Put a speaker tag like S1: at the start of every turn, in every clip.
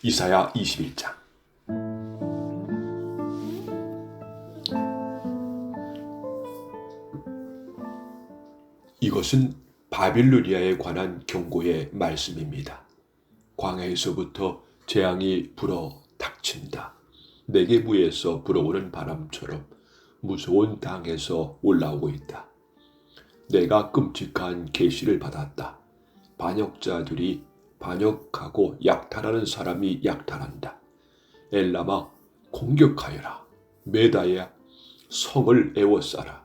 S1: 이사야 21장. 이것은 바빌로니아에 관한 경고의 말씀입니다. 광야에서부터 재앙이 불어 닥친다. 네게부에서 불어오는 바람처럼 무서운 땅에서 올라오고 있다. 내가 끔찍한 계시를 받았다. 반역자들이 반역하고 약탈하는 사람이 약탈한다. 엘람아, 공격하여라. 메다야, 성을 에워싸라.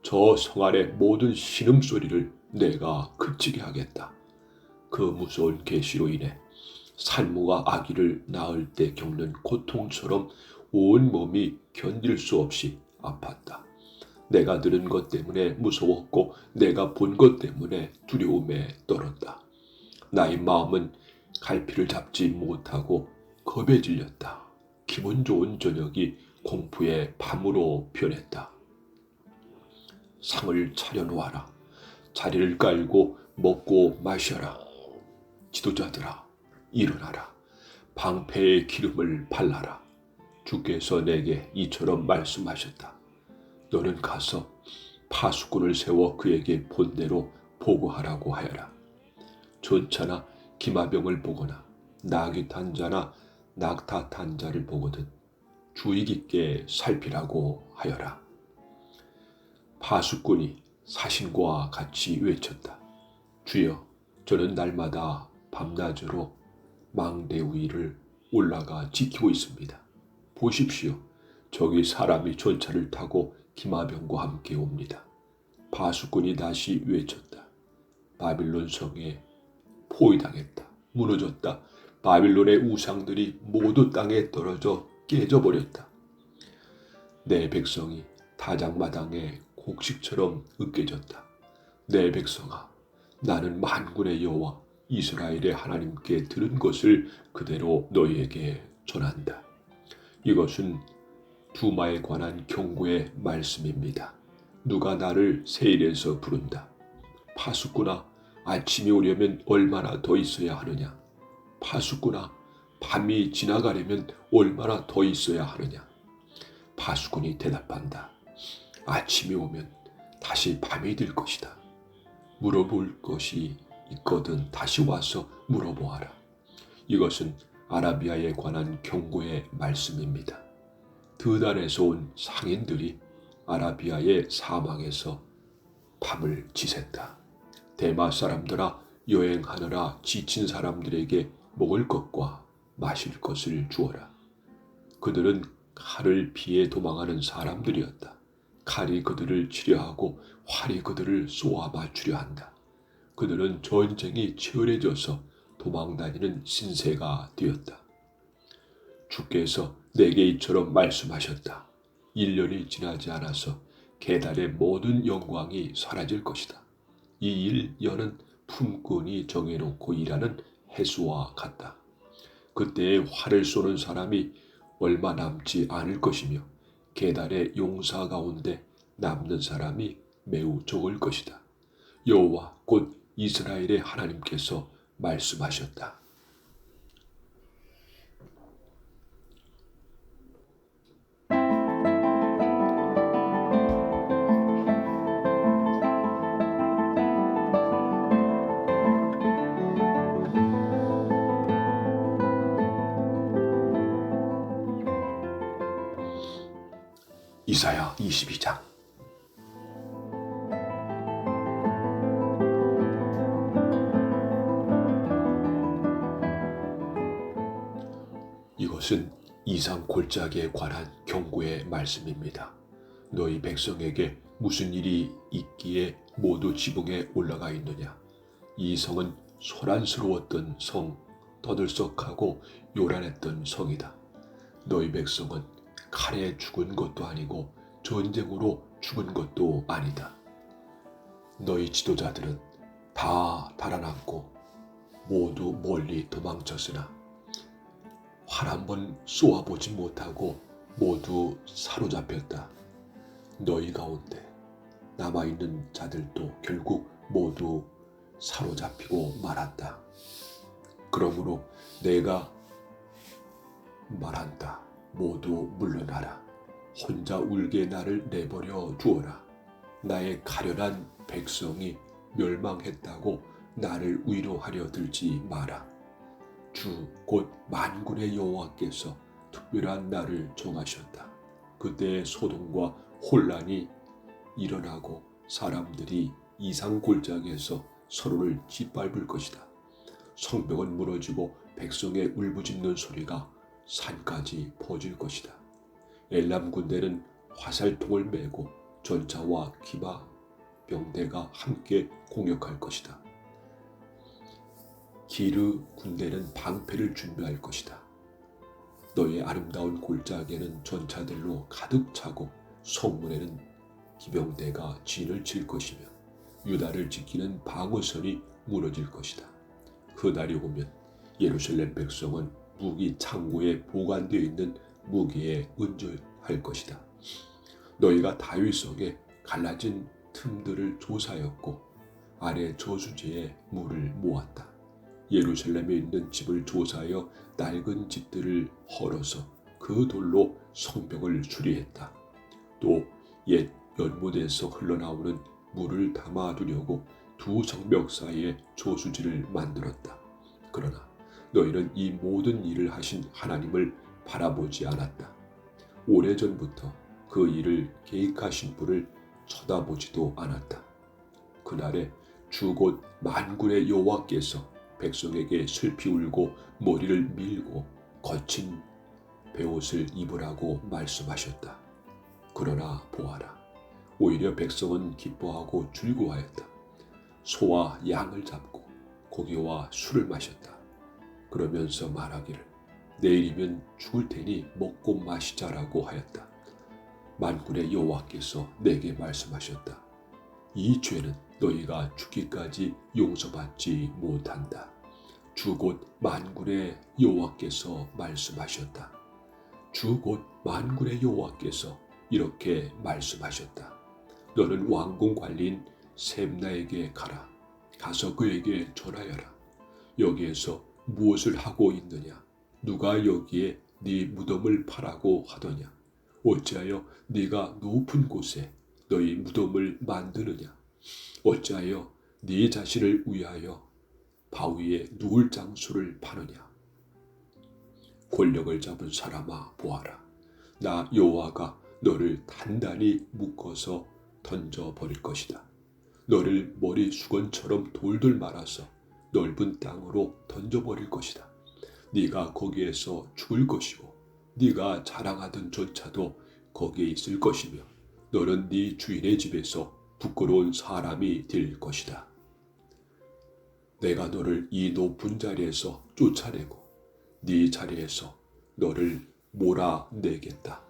S1: 저 성 아래 모든 신음소리를 내가 그치게 하겠다. 그 무서운 계시로 인해 산모가 아기를 낳을 때 겪는 고통처럼 온 몸이 견딜 수 없이 아팠다. 내가 들은 것 때문에 무서웠고 내가 본 것 때문에 두려움에 떨었다. 나의 마음은 갈피를 잡지 못하고 겁에 질렸다. 기분 좋은 저녁이 공포의 밤으로 변했다. 상을 차려놓아라. 자리를 깔고 먹고 마셔라. 지도자들아, 일어나라. 방패의 기름을 발라라. 주께서 내게 이처럼 말씀하셨다. 너는 가서 파수꾼을 세워 그에게 본대로 보고하라고 하여라. 전차나 기마병을 보거나 나귀 탄 자나 낙타 탄 자를 보거든 주의 깊게 살피라고 하여라. 파수꾼이 사신과 같이 외쳤다. 주여, 저는 날마다 밤낮으로 망대 위를 올라가 지키고 있습니다. 보십시오. 저기 사람이 전차를 타고 기마병과 함께 옵니다. 파수꾼이 다시 외쳤다. 바빌론 성에 포위당했다. 무너졌다. 바빌론의 우상들이 모두 땅에 떨어져 깨져버렸다. 내 백성이 타작마당에 곡식처럼 으깨졌다. 내 백성아, 나는 만군의 여호와 이스라엘의 하나님께 들은 것을 그대로 너희에게 전한다. 이것은 두마에 관한 경고의 말씀입니다. 누가 나를 세일에서 부른다. 파수꾼아, 아침이 오려면 얼마나 더 있어야 하느냐. 파수꾼아, 밤이 지나가려면 얼마나 더 있어야 하느냐. 파수꾼이 대답한다. 아침이 오면 다시 밤이 될 것이다. 물어볼 것이 있거든 다시 와서 물어보아라. 이것은 아라비아에 관한 경고의 말씀입니다. 드단에서 온 상인들이 아라비아의 사막에서 밤을 지샜다. 대마 사람들아, 여행하느라 지친 사람들에게 먹을 것과 마실 것을 주어라. 그들은 칼을 피해 도망하는 사람들이었다. 칼이 그들을 치려하고 활이 그들을 쏘아 맞추려 한다. 그들은 전쟁이 치열해져서 도망다니는 신세가 되었다. 주께서 내게 이처럼 말씀하셨다. 1년이 지나지 않아서 게달의 모든 영광이 사라질 것이다. 이 1년은 품꾼이 정해놓고 일하는 해수와 같다. 그때에 활을 쏘는 사람이 얼마 남지 않을 것이며 게달의 용사 가운데 남는 사람이 매우 적을 것이다. 여호와 곧 이스라엘의 하나님께서 말씀하셨다. 이사야 22장. 이것은 이상 골짜기에 관한 경고의 말씀입니다. 너희 백성에게 무슨 일이 있기에 모두 지붕에 올라가 있느냐. 이 성은 소란스러웠던 성, 떠들썩하고 요란했던 성이다. 너희 백성은 칼에 죽은 것도 아니고 전쟁으로 죽은 것도 아니다. 너희 지도자들은 다 달아났고 모두 멀리 도망쳤으나 활 한 번 쏘아보지 못하고 모두 사로잡혔다. 너희 가운데 남아있는 자들도 결국 모두 사로잡히고 말았다. 그러므로 내가 말한다. 모두 물러나라. 혼자 울게 나를 내버려 두어라. 나의 가련한 백성이 멸망했다고 나를 위로하려 들지 마라. 주 곧 만군의 여호와께서 특별한 날을 정하셨다. 그때 소동과 혼란이 일어나고 사람들이 이상 골짜기에서 서로를 짓밟을 것이다. 성벽은 무너지고 백성의 울부짖는 소리가 산까지 퍼질 것이다. 엘람 군대는 화살통을 메고 전차와 기마 병대가 함께 공격할 것이다. 기르 군대는 방패를 준비할 것이다. 너의 아름다운 골짜기에는 전차들로 가득 차고 성문에는 기병대가 진을 칠 것이며 유다를 지키는 방어선이 무너질 것이다. 그 날이 오면 예루살렘 백성은 무기 창고에 보관되어 있는 무기에 은절할 것이다. 너희가 다윗성에 갈라진 틈들을 조사하였고 아래 저수지에 물을 모았다. 예루살렘에 있는 집을 조사하여 낡은 집들을 헐어서 그 돌로 성벽을 수리했다. 또 옛 연못에서 흘러나오는 물을 담아두려고 두 성벽 사이에 저수지를 만들었다. 그러나 너희는 이 모든 일을 하신 하나님을 바라보지 않았다. 오래전부터 그 일을 계획하신 분을 쳐다보지도 않았다. 그날에 주 곧 만군의 여호와께서 백성에게 슬피 울고 머리를 밀고 거친 베옷을 입으라고 말씀하셨다. 그러나 보아라, 오히려 백성은 기뻐하고 즐거워하였다. 소와 양을 잡고 고기와 술을 마셨다. 그러면서 말하기를 내일이면 죽을 테니 먹고 마시자라고 하였다. 만군의 여호와께서 내게 말씀하셨다. 이 죄는 너희가 죽기까지 용서받지 못한다. 주 곧 만군의 여호와께서 말씀하셨다. 주 곧 만군의 여호와께서 이렇게 말씀하셨다. 너는 왕궁 관리인 셈나에게 가라. 가서 그에게 전하여라. 여기에서 무엇을 하고 있느냐? 누가 여기에 네 무덤을 파라고 하더냐? 어찌하여 네가 높은 곳에 너희 무덤을 만드느냐? 어찌하여 네 자신을 위하여 바위에 누울 장소를 파느냐? 권력을 잡은 사람아 보아라. 나 여호와가 너를 단단히 묶어서 던져버릴 것이다. 너를 머리 수건처럼 돌돌 말아서 넓은 땅으로 던져버릴 것이다. 네가 거기에서 죽을 것이고 네가 자랑하던 전차도 거기에 있을 것이며 너는 네 주인의 집에서 부끄러운 사람이 될 것이다. 내가 너를 이 높은 자리에서 쫓아내고 네 자리에서 너를 몰아내겠다.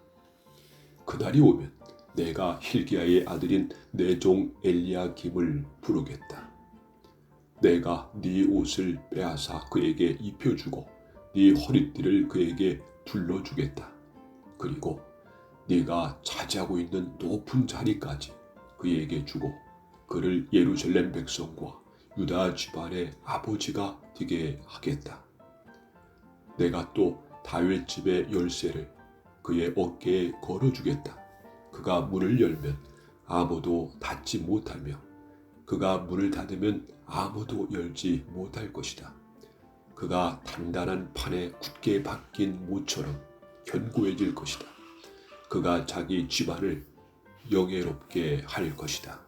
S1: 그날이 오면 내가 hil기야의 아들인 내 종 엘리야김을 부르겠다. 내가 네 옷을 빼앗아 그에게 입혀주고 네 허리띠를 그에게 둘러주겠다. 그리고 네가 차지하고 있는 높은 자리까지 그에게 주고 그를 예루살렘 백성과 유다 집안의 아버지가 되게 하겠다. 내가 또 다윗 집의 열쇠를 그의 어깨에 걸어주겠다. 그가 문을 열면 아무도 닫지 못하며 그가 문을 닫으면 아무도 열지 못할 것이다. 그가 단단한 판에 굳게 박힌 모처럼 견고해질 것이다. 그가 자기 집안을 영예롭게 할 것이다.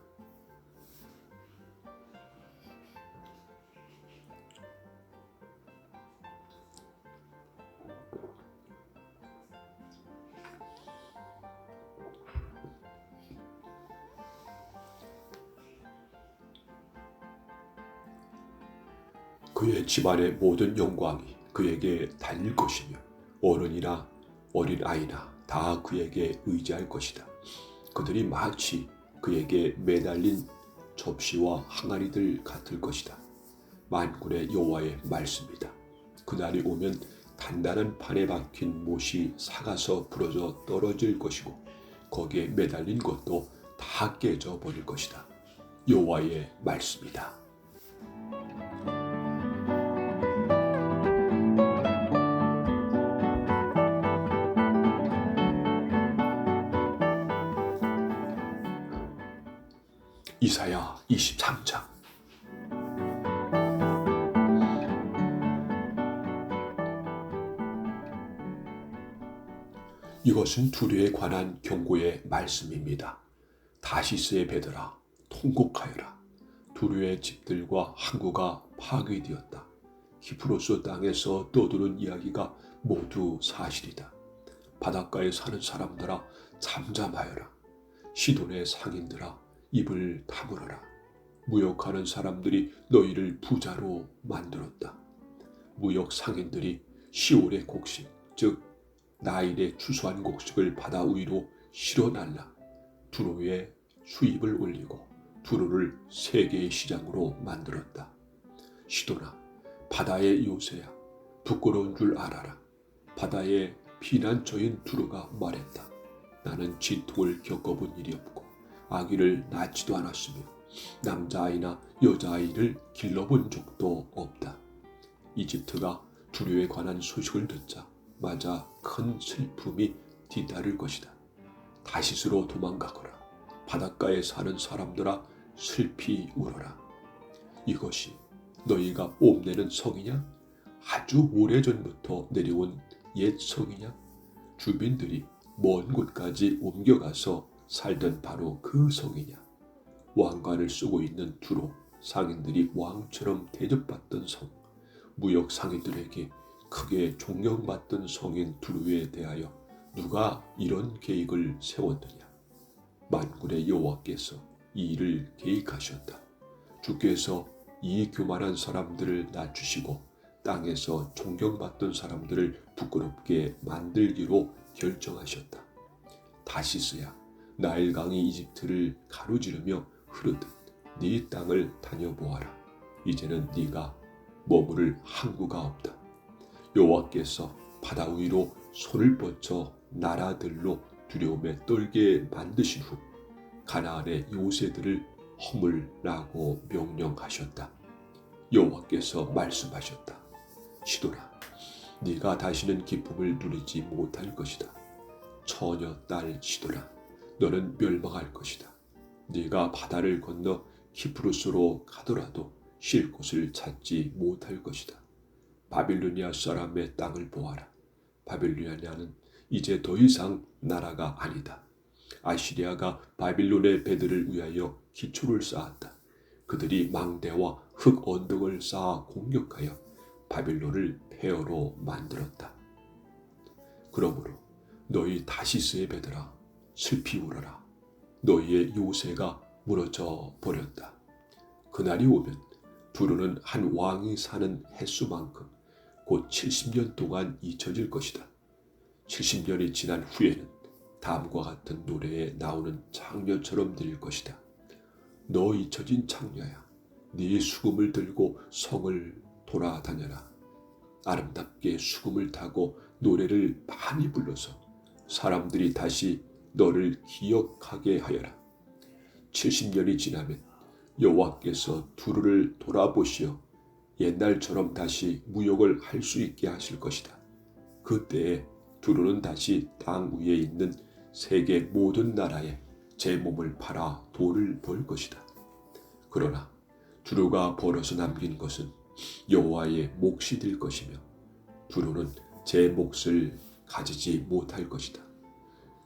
S1: 그의 집안의 모든 영광이 그에게 달릴 것이며 어른이나 어린아이나 다 그에게 의지할 것이다. 그들이 마치 그에게 매달린 접시와 항아리들 같을 것이다. 만군의 여호와의 말씀이다. 그날이 오면 단단한 판에 박힌 못이 삭아서 부러져 떨어질 것이고 거기에 매달린 것도 다 깨져 버릴 것이다. 여호와의 말씀이다. 이사야 23장. 이것은 두루에 관한 경고의 말씀입니다. 다시스의 배들아, 통곡하여라. 두루의 집들과 항구가 파괴되었다. 키프로스 땅에서 떠도는 이야기가 모두 사실이다. 바닷가에 사는 사람들아, 잠잠하여라. 시돈의 상인들아, 입을 다물어라. 무역하는 사람들이 너희를 부자로 만들었다. 무역 상인들이 시올의 곡식, 즉 나일의 추수한 곡식을 바다 위로 실어날라 두로의 수입을 올리고 두로를 세계의 시장으로 만들었다. 시도나, 바다의 요새야, 부끄러운 줄 알아라. 바다의 피난처인 두로가 말했다. 나는 진통을 겪어본 일이 없고 아기를 낳지도 않았으며 남자아이나 여자아이를 길러본 적도 없다. 이집트가 두로에 관한 소식을 듣자 맞아 큰 슬픔이 뒤따를 것이다. 다시스로 도망가거라. 바닷가에 사는 사람들아, 슬피 울어라. 이것이 너희가 뽐내는 성이냐? 아주 오래전부터 내려온 옛 성이냐? 주민들이 먼 곳까지 옮겨가서 살던 바로 그 성이냐? 왕관을 쓰고 있는 두로, 상인들이 왕처럼 대접받던 성, 무역 상인들에게 크게 존경받던 성인 두루에 대하여 누가 이런 계획을 세웠느냐? 만군의 여호와께서 이 일을 계획하셨다. 주께서 이 교만한 사람들을 낮추시고 땅에서 존경받던 사람들을 부끄럽게 만들기로 결정하셨다. 다시스야, 나일강이 이집트를 가로지르며 흐르듯 네 땅을 다녀보아라. 이제는 네가 머무를 항구가 없다. 여호와께서 바다 위로 손을 뻗쳐 나라들로 두려움에 떨게 만드신 후 가나안의 요새들을 허물라고 명령하셨다. 여호와께서 말씀하셨다. 시도라, 네가 다시는 기쁨을 누리지 못할 것이다. 처녀 딸 시도라, 너는 멸망할 것이다. 네가 바다를 건너 키프로스로 가더라도 쉴 곳을 찾지 못할 것이다. 바빌로니아 사람의 땅을 보아라. 바빌로니아는 이제 더 이상 나라가 아니다. 아시리아가 바빌론의 배들을 위하여 기초를 쌓았다. 그들이 망대와 흙 언덕을 쌓아 공격하여 바빌론을 폐허로 만들었다. 그러므로 너희 다시스의 배들아, 슬피 울어라. 너희의 요새가 무너져 버렸다. 그날이 오면 두루는 한 왕이 사는 횟수만큼 곧 70년 동안 잊혀질 것이다. 70년이 지난 후에는 다음과 같은 노래에 나오는 창녀처럼 들릴 것이다. 너 잊혀진 창녀야, 네 수금을 들고 성을 돌아다녀라. 아름답게 수금을 타고 노래를 많이 불러서 사람들이 다시 너를 기억하게 하여라. 70년이 지나면 여호와께서 두루를 돌아보시어 옛날처럼 다시 무역을 할 수 있게 하실 것이다. 그때에 두루는 다시 땅 위에 있는 세계 모든 나라에 제 몸을 팔아 돈을 벌 것이다. 그러나 두루가 벌어서 남긴 것은 여호와의 몫이 될 것이며 두루는 제 몫을 가지지 못할 것이다.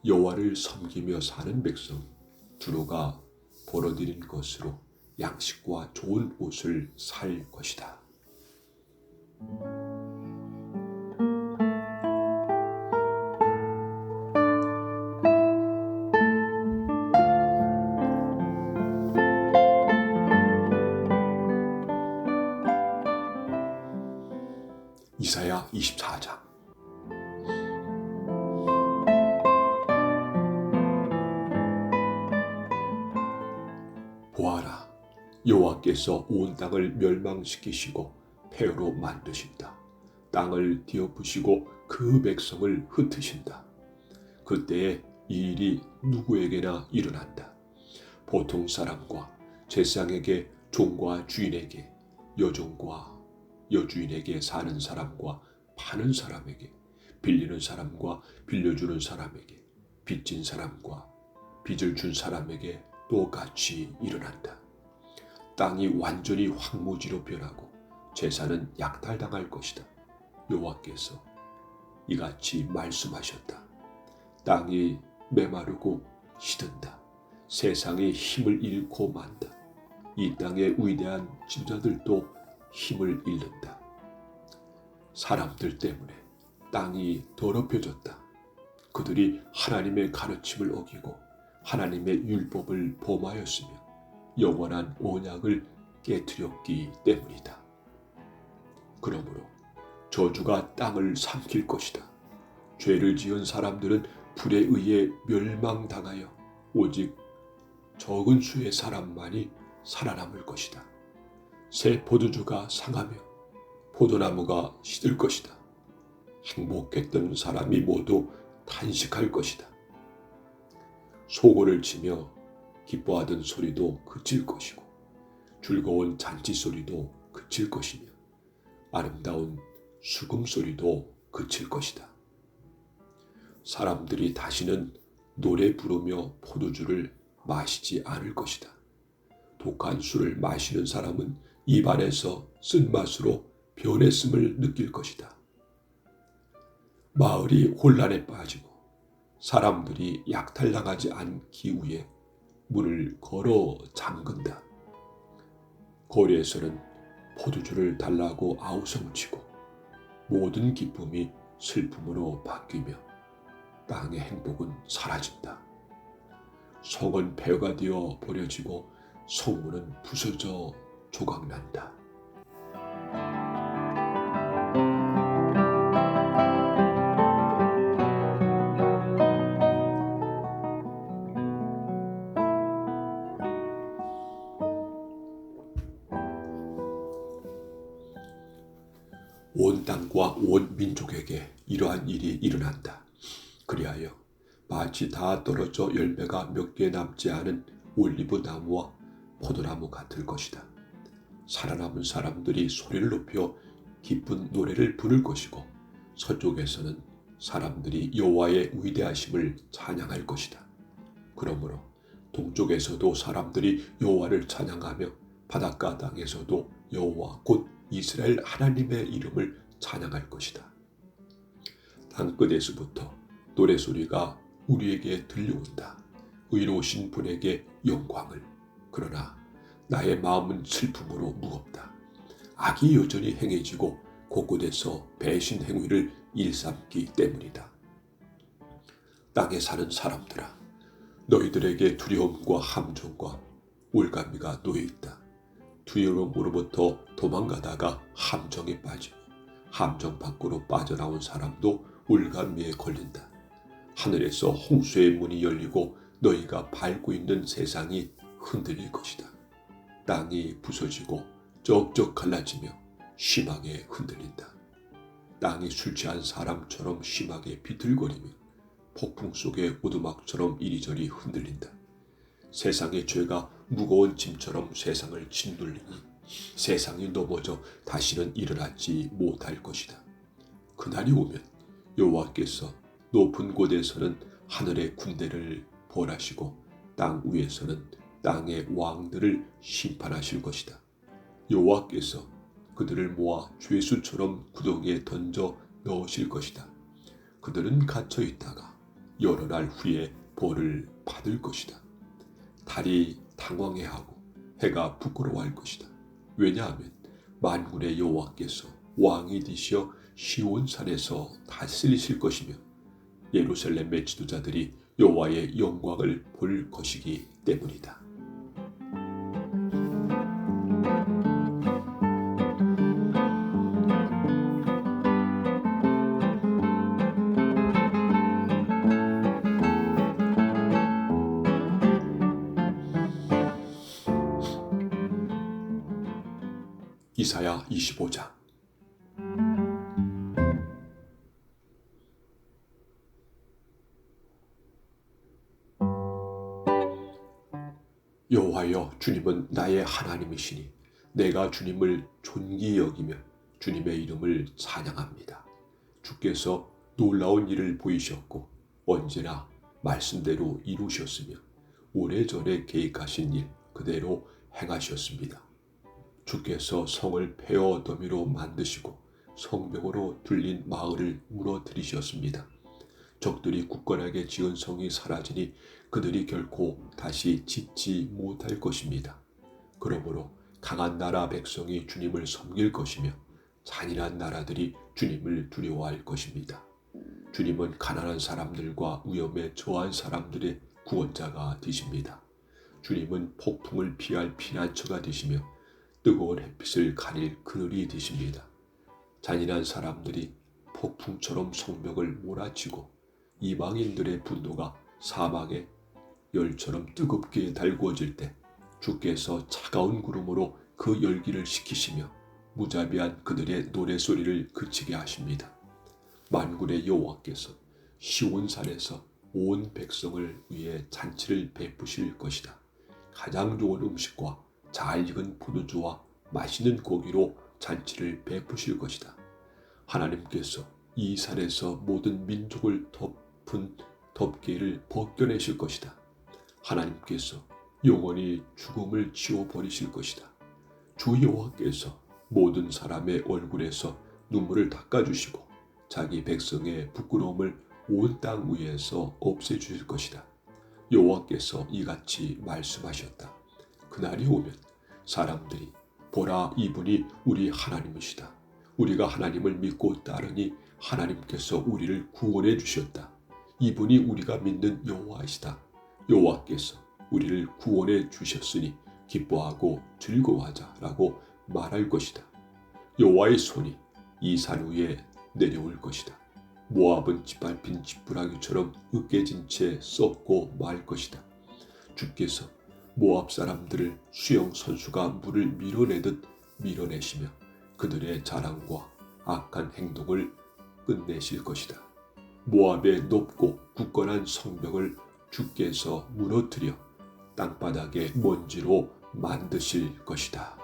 S1: 여호와를 섬기며 사는 백성, 두루가 벌어들인 것으로 양식과 좋은 옷을 살 것이다. 이사야 24장. 보아라, 여호와께서 온 땅을 멸망시키시고 폐허로 만드신다. 땅을 뒤엎으시고 그 백성을 흩으신다. 그때에 이 일이 누구에게나 일어난다. 보통 사람과 제사장에게, 종과 주인에게, 여종과 여주인에게, 사는 사람과 파는 사람에게, 빌리는 사람과 빌려주는 사람에게, 빚진 사람과 빚을 준 사람에게, 또 같이 일어난다. 땅이 완전히 황무지로 변하고 제사는 약탈당할 것이다. 여호와께서 이같이 말씀하셨다. 땅이 메마르고 시든다. 세상이 힘을 잃고 만다. 이 땅의 위대한 지도자들도 힘을 잃는다. 사람들 때문에 땅이 더럽혀졌다. 그들이 하나님의 가르침을 어기고 하나님의 율법을 범하였으며 영원한 언약을 깨뜨렸기 때문이다. 그러므로 저주가 땅을 삼킬 것이다. 죄를 지은 사람들은 불에 의해 멸망당하여 오직 적은 수의 사람만이 살아남을 것이다. 새 포도주가 상하며 포도나무가 시들 것이다. 행복했던 사람이 모두 탄식할 것이다. 소고를 치며 기뻐하던 소리도 그칠 것이고 즐거운 잔치 소리도 그칠 것이며 아름다운 수금 소리도 그칠 것이다. 사람들이 다시는 노래 부르며 포도주를 마시지 않을 것이다. 독한 술을 마시는 사람은 입안에서 쓴맛으로 변했음을 느낄 것이다. 마을이 혼란에 빠지고 사람들이 약탈당하지 않기 위해 문을 걸어 잠근다. 거리에서는 포도주를 달라고 아우성치고 모든 기쁨이 슬픔으로 바뀌며 땅의 행복은 사라진다. 성은 폐허가 되어 버려지고 성문은 부서져 조각난다. 온 땅과 온 민족에게 이러한 일이 일어난다. 그리하여 마치 다 떨어져 열매가 몇 개 남지 않은 올리브 나무와 포도나무 같을 것이다. 살아남은 사람들이 소리를 높여 기쁜 노래를 부를 것이고 서쪽에서는 사람들이 여호와의 위대하심을 찬양할 것이다. 그러므로 동쪽에서도 사람들이 여호와를 찬양하며 바닷가 땅에서도 여호와 곧 이스라엘 하나님의 이름을 찬양할 것이다. 땅끝에서부터 노래소리가 우리에게 들려온다. 의로우신 분에게 영광을. 그러나 나의 마음은 슬픔으로 무겁다. 악이 여전히 행해지고 곳곳에서 배신 행위를 일삼기 때문이다. 땅에 사는 사람들아, 너희들에게 두려움과 함정과 올가미가 놓여있다. 두려움으로부터 도망가다가 함정에 빠지고 함정 밖으로 빠져나온 사람도 올가미에 걸린다. 하늘에서 홍수의 문이 열리고 너희가 밟고 있는 세상이 흔들릴 것이다. 땅이 부서지고 쩍쩍 갈라지며 심하게 흔들린다. 땅이 술 취한 사람처럼 심하게 비틀거리며 폭풍 속의 오두막처럼 이리저리 흔들린다. 세상의 죄가 무거운 짐처럼 세상을 짓눌리니 세상이 넘어져 다시는 일어나지 못할 것이다. 그날이 오면 여호와께서 높은 곳에서는 하늘의 군대를 벌하시고 땅 위에서는 땅의 왕들을 심판하실 것이다. 여호와께서 그들을 모아 죄수처럼 구덩이에 던져 넣으실 것이다. 그들은 갇혀 있다가 여러 날 후에 벌을 받을 것이다. 달이 당황해하고 해가 부끄러워할 것이다. 왜냐하면 만군의 여호와께서 왕이 되시어 시온산에서 다스리실 것이며 예루살렘의 지도자들이 여호와의 영광을 볼 것이기 때문이다. 이사야 25장. 여호와여, 주님은 나의 하나님이시니 내가 주님을 존귀히 여기며 주님의 이름을 찬양합니다. 주께서 놀라운 일을 보이셨고 언제나 말씀대로 이루셨으며 오래전에 계획하신 일 그대로 행하셨습니다. 주께서 성을 폐허 더미로 만드시고 성벽으로 둘린 마을을 무너뜨리셨습니다. 적들이 굳건하게 지은 성이 사라지니 그들이 결코 다시 짓지 못할 것입니다. 그러므로 강한 나라 백성이 주님을 섬길 것이며 잔인한 나라들이 주님을 두려워할 것입니다. 주님은 가난한 사람들과 위험에 처한 사람들의 구원자가 되십니다. 주님은 폭풍을 피할 피난처가 되시며 뜨거운 햇빛을 가릴 그늘이 되십니다. 잔인한 사람들이 폭풍처럼 성벽을 몰아치고 이방인들의 분노가 사막의 열처럼 뜨겁게 달구어질 때 주께서 차가운 구름으로 그 열기를 식히시며 무자비한 그들의 노래소리를 그치게 하십니다. 만군의 여호와께서 시온산에서 온 백성을 위해 잔치를 베푸실 것이다. 가장 좋은 음식과 잘 익은 포도주와 맛있는 고기로 잔치를 베푸실 것이다. 하나님께서 이 산에서 모든 민족을 덮은 덮개를 벗겨내실 것이다. 하나님께서 영원히 죽음을 지워버리실 것이다. 주 여호와께서 모든 사람의 얼굴에서 눈물을 닦아주시고 자기 백성의 부끄러움을 온 땅 위에서 없애주실 것이다. 여호와께서 이같이 말씀하셨다. 그날이 오면 사람들이 보라, 이분이 우리 하나님이시다. 우리가 하나님을 믿고 따르니 하나님께서 우리를 구원해 주셨다. 이분이 우리가 믿는 여호와이시다. 여호와께서 우리를 구원해 주셨으니 기뻐하고 즐거워하자라고 말할 것이다. 여호와의 손이 이 산 위에 내려올 것이다. 모압은 짓밟힌 지푸라기처럼 으깨진 채 썩고 말 것이다. 주께서 모압 사람들을 수영 선수가 물을 밀어내듯 밀어내시며 그들의 자랑과 악한 행동을 끝내실 것이다. 모압의 높고 굳건한 성벽을 주께서 무너뜨려 땅바닥에 먼지로 만드실 것이다.